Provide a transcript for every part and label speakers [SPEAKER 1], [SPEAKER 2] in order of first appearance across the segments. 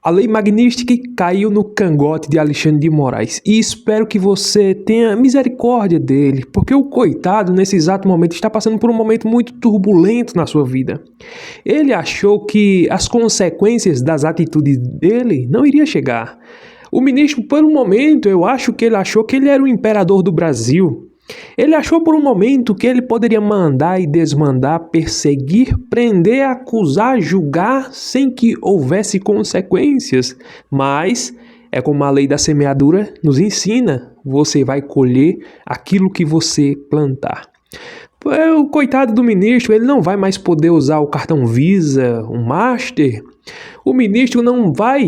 [SPEAKER 1] A lei Magnitsky caiu no cangote de Alexandre de Moraes e espero que você tenha misericórdia dele, porque o coitado, nesse exato momento, está passando por um momento muito turbulento na sua vida. Ele achou que as consequências das atitudes dele não iriam chegar. O ministro, por um momento, eu acho que ele achou que ele era o imperador do Brasil. Ele achou por um momento que ele poderia mandar e desmandar, perseguir, prender, acusar, julgar sem que houvesse consequências. Mas é como a lei da semeadura nos ensina: você vai colher aquilo que você plantar. O coitado do ministro, ele não vai mais poder usar o cartão Visa, o Master. O ministro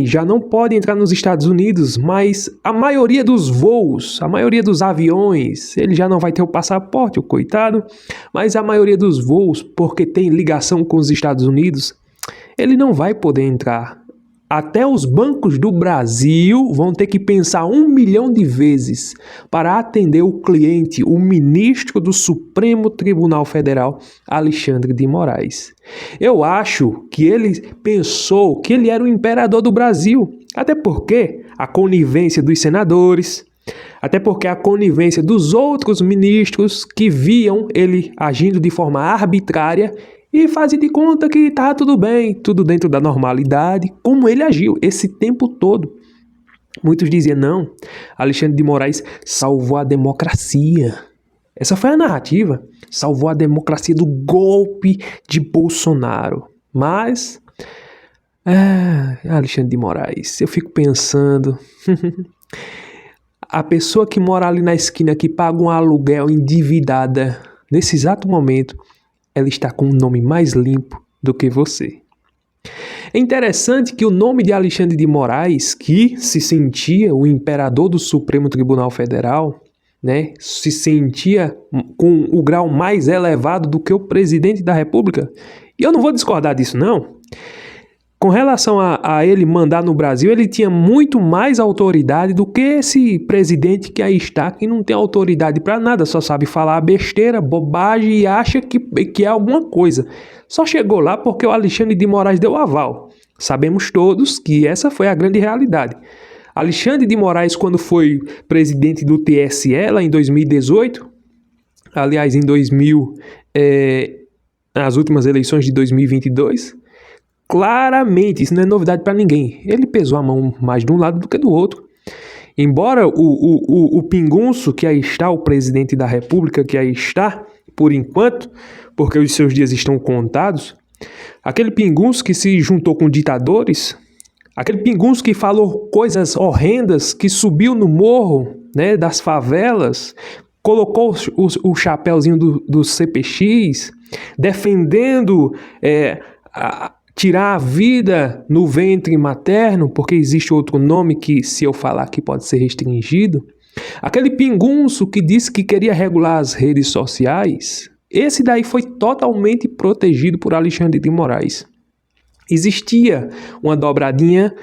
[SPEAKER 1] já não pode entrar nos Estados Unidos, mas a maioria dos voos, a maioria dos aviões, ele já não vai ter o passaporte, o coitado, mas a maioria dos voos, porque tem ligação com os Estados Unidos, ele não vai poder entrar. Até os bancos do Brasil vão ter que pensar 1 milhão de vezes para atender o cliente, o ministro do Supremo Tribunal Federal, Alexandre de Moraes. Eu acho que ele pensou que ele era o imperador do Brasil, até porque a conivência dos senadores, até porque a conivência dos outros ministros que viam ele agindo de forma arbitrária e fazia de conta que estava tudo bem, tudo dentro da normalidade, como ele agiu esse tempo todo. Muitos diziam, não, Alexandre de Moraes salvou a democracia. Essa foi a narrativa, salvou a democracia do golpe de Bolsonaro. Mas, Alexandre de Moraes, eu fico pensando, a pessoa que mora ali na esquina, que paga um aluguel endividada, nesse exato momento, ela está com um nome mais limpo do que você. É interessante que o nome de Alexandre de Moraes, que se sentia o imperador do Supremo Tribunal Federal, né, se sentia com o grau mais elevado do que o presidente da República, e eu não vou discordar disso não. Com relação a ele mandar no Brasil, ele tinha muito mais autoridade do que esse presidente que aí está, que não tem autoridade para nada, só sabe falar besteira, bobagem e acha que é alguma coisa. Só chegou lá porque o Alexandre de Moraes deu aval. Sabemos todos que essa foi a grande realidade. Alexandre de Moraes, quando foi presidente do TSE, lá em 2018, aliás, nas últimas eleições de 2022, claramente, isso não é novidade para ninguém. Ele pesou a mão mais de um lado do que do outro. Embora o pingunço que aí está, o presidente da República que aí está, por enquanto, porque os seus dias estão contados, aquele pingunço que se juntou com ditadores, aquele pingunço que falou coisas horrendas, que subiu no morro, né, das favelas, colocou o chapéuzinho do CPX, defendendo tirar a vida no ventre materno, porque existe outro nome que, se eu falar aqui, pode ser restringido. Aquele pingunço que disse que queria regular as redes sociais, esse daí foi totalmente protegido por Alexandre de Moraes. Existia uma dobradinha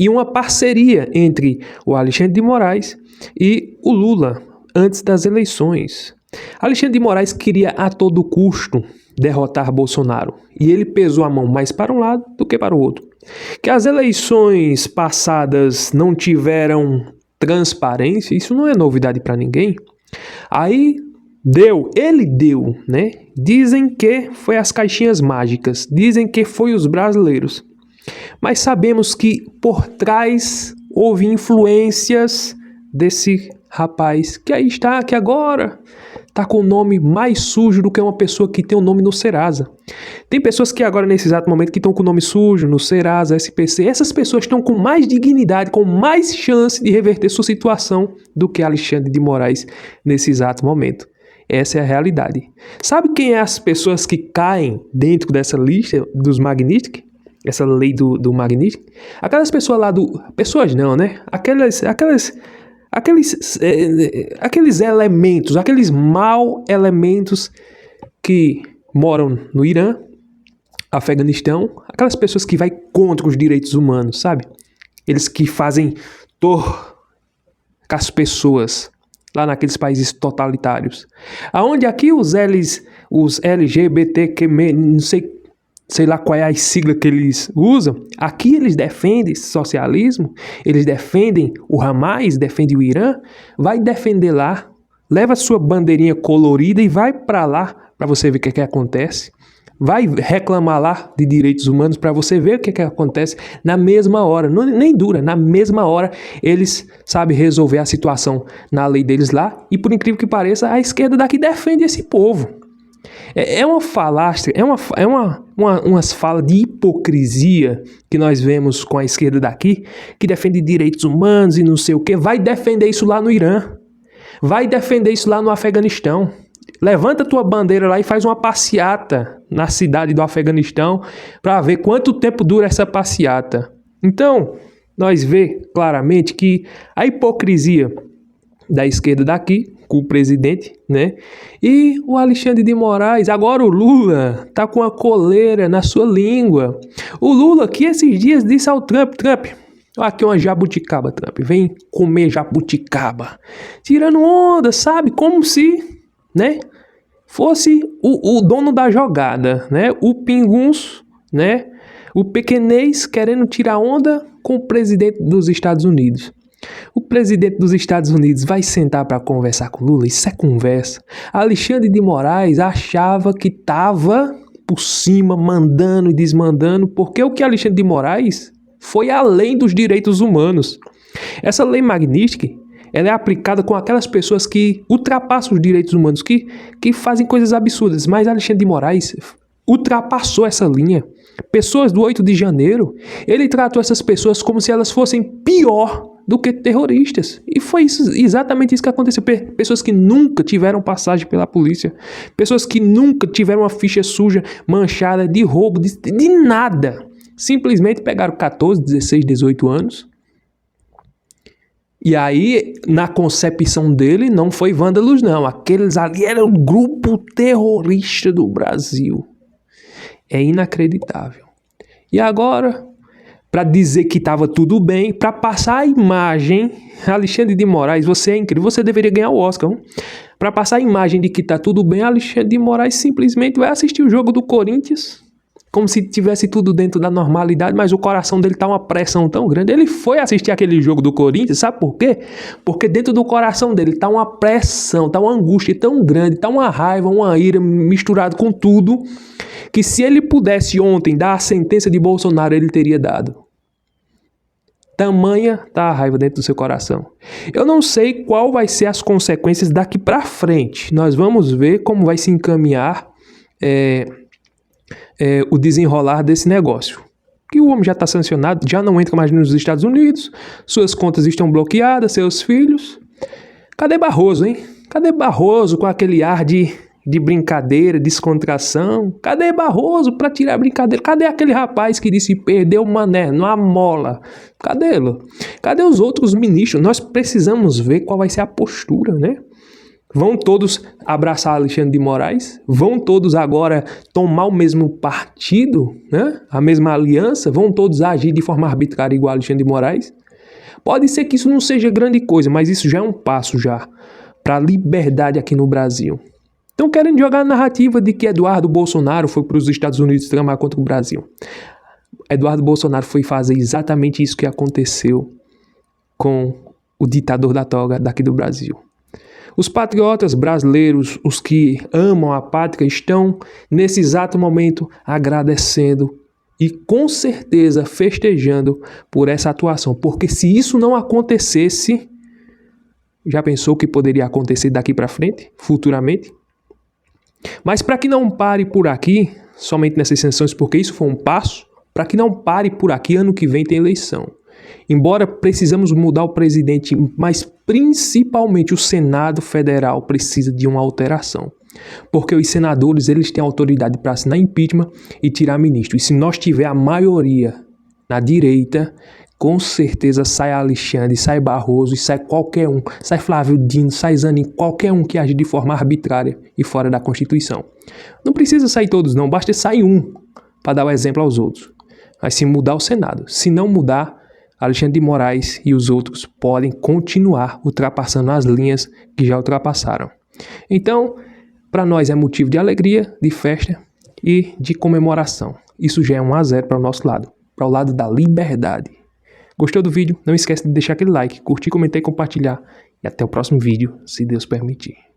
[SPEAKER 1] e uma parceria entre o Alexandre de Moraes e o Lula antes das eleições. Alexandre de Moraes queria a todo custo derrotar Bolsonaro e ele pesou a mão mais para um lado do que para o outro. Que as eleições passadas não tiveram transparência, isso não é novidade para ninguém. Aí ele deu, né? Dizem que foi as caixinhas mágicas, dizem que foi os brasileiros. Mas sabemos que por trás houve influências desse rapaz que aí está, que agora está com o nome mais sujo do que uma pessoa que tem o nome no Serasa. Tem pessoas que agora, nesse exato momento, que estão com o nome sujo no Serasa, SPC. Essas pessoas estão com mais dignidade, com mais chance de reverter sua situação do que Alexandre de Moraes nesse exato momento. Essa é a realidade. Sabe quem é as pessoas que caem dentro dessa lista dos Magnitsky? Essa lei do Magnitsky? Aquelas pessoas lá Pessoas não, né? Aqueles elementos, aqueles mau elementos que moram no Irã, Afeganistão, aquelas pessoas que vai contra os direitos humanos, sabe? Eles que fazem dor com as pessoas lá naqueles países totalitários. Aonde aqui os LGBTQ, não sei sei lá qual é a sigla que eles usam, aqui eles defendem esse socialismo, eles defendem o Hamas, defendem o Irã, vai defender lá, leva sua bandeirinha colorida e vai para lá para você ver o que acontece. Vai reclamar lá de direitos humanos para você ver o que acontece na mesma hora. Não, nem dura, na mesma hora eles sabem resolver a situação na lei deles lá. E por incrível que pareça, a esquerda daqui defende esse povo. É uma falácia, umas falas de hipocrisia que nós vemos com a esquerda daqui, que defende direitos humanos e não sei o que. Vai defender isso lá no Irã. Vai defender isso lá no Afeganistão. Levanta tua bandeira lá e faz uma passeata na cidade do Afeganistão para ver quanto tempo dura essa passeata. Então, nós vemos claramente que a hipocrisia da esquerda daqui, com o presidente, né? E o Alexandre de Moraes, agora o Lula, tá com a coleira na sua língua. O Lula que esses dias disse ao Trump, aqui uma jabuticaba, Trump, vem comer jabuticaba. Tirando onda, sabe? Como se, né, fosse o dono da jogada, né? O pingunço, né? O pequenês querendo tirar onda com o presidente dos Estados Unidos. O presidente dos Estados Unidos vai sentar para conversar com Lula? Isso é conversa. Alexandre de Moraes achava que estava por cima, mandando e desmandando, porque o que Alexandre de Moraes foi além dos direitos humanos. Essa lei Magnitsky, ela é aplicada com aquelas pessoas que ultrapassam os direitos humanos, que fazem coisas absurdas. Mas Alexandre de Moraes ultrapassou essa linha. Pessoas do 8 de janeiro, ele tratou essas pessoas como se elas fossem pior do que terroristas. E foi exatamente isso que aconteceu. Pessoas que nunca tiveram passagem pela polícia. Pessoas que nunca tiveram uma ficha suja, manchada, de roubo, de nada. Simplesmente pegaram 14, 16, 18 anos. E aí, na concepção dele, não foi vândalos, não. Aqueles ali eram o grupo terrorista do Brasil. É inacreditável. E agora, para dizer que estava tudo bem, para passar a imagem, Alexandre de Moraes, você é incrível, você deveria ganhar o Oscar. Para passar a imagem de que está tudo bem, Alexandre de Moraes simplesmente vai assistir o jogo do Corinthians, como se tivesse tudo dentro da normalidade, mas o coração dele tá uma pressão tão grande. Ele foi assistir aquele jogo do Corinthians, sabe por quê? Porque dentro do coração dele tá uma pressão, tá uma angústia tão grande, tá uma raiva, uma ira misturado com tudo, que se ele pudesse ontem dar a sentença de Bolsonaro, ele teria dado. Tamanha tá a raiva dentro do seu coração. Eu não sei qual vai ser as consequências daqui para frente. Nós vamos ver como vai se encaminhar o desenrolar desse negócio. Que o homem já está sancionado, já não entra mais nos Estados Unidos, suas contas estão bloqueadas, seus filhos. Cadê Barroso, hein? Cadê Barroso com aquele ar de brincadeira, descontração? Cadê Barroso para tirar a brincadeira? Cadê aquele rapaz que disse perdeu o mané, não há mola? Cadê-lo? Cadê os outros ministros? Nós precisamos ver qual vai ser a postura, né? Vão todos abraçar Alexandre de Moraes? Vão todos agora tomar o mesmo partido, né? A mesma aliança? Vão todos agir de forma arbitrária igual Alexandre de Moraes? Pode ser que isso não seja grande coisa, mas isso já é um passo já para a liberdade aqui no Brasil. Estão querendo jogar a narrativa de que Eduardo Bolsonaro foi para os Estados Unidos tramar contra o Brasil. Eduardo Bolsonaro foi fazer exatamente isso que aconteceu com o ditador da toga daqui do Brasil. Os patriotas brasileiros, os que amam a pátria, estão nesse exato momento agradecendo e com certeza festejando por essa atuação. Porque se isso não acontecesse, já pensou o que poderia acontecer daqui para frente, futuramente? Mas para que não pare por aqui, somente nessas sanções, porque isso foi um passo, para que não pare por aqui, ano que vem tem eleição. Embora precisamos mudar o presidente, mas principalmente o Senado Federal precisa de uma alteração. Porque os senadores, eles têm autoridade para assinar impeachment e tirar ministro. E se nós tiver a maioria na direita, com certeza sai Alexandre, sai Barroso e sai qualquer um. Sai Flávio Dino, sai Zanin, qualquer um que age de forma arbitrária e fora da Constituição. Não precisa sair todos não, basta sair um para dar o exemplo aos outros. Mas se mudar o Senado, se não mudar, Alexandre de Moraes e os outros podem continuar ultrapassando as linhas que já ultrapassaram. Então, para nós é motivo de alegria, de festa e de comemoração. isso já é 1-0 para o nosso lado, para o lado da liberdade. Gostou do vídeo? Não esquece de deixar aquele like, curtir, comentar e compartilhar. E até o próximo vídeo, se Deus permitir.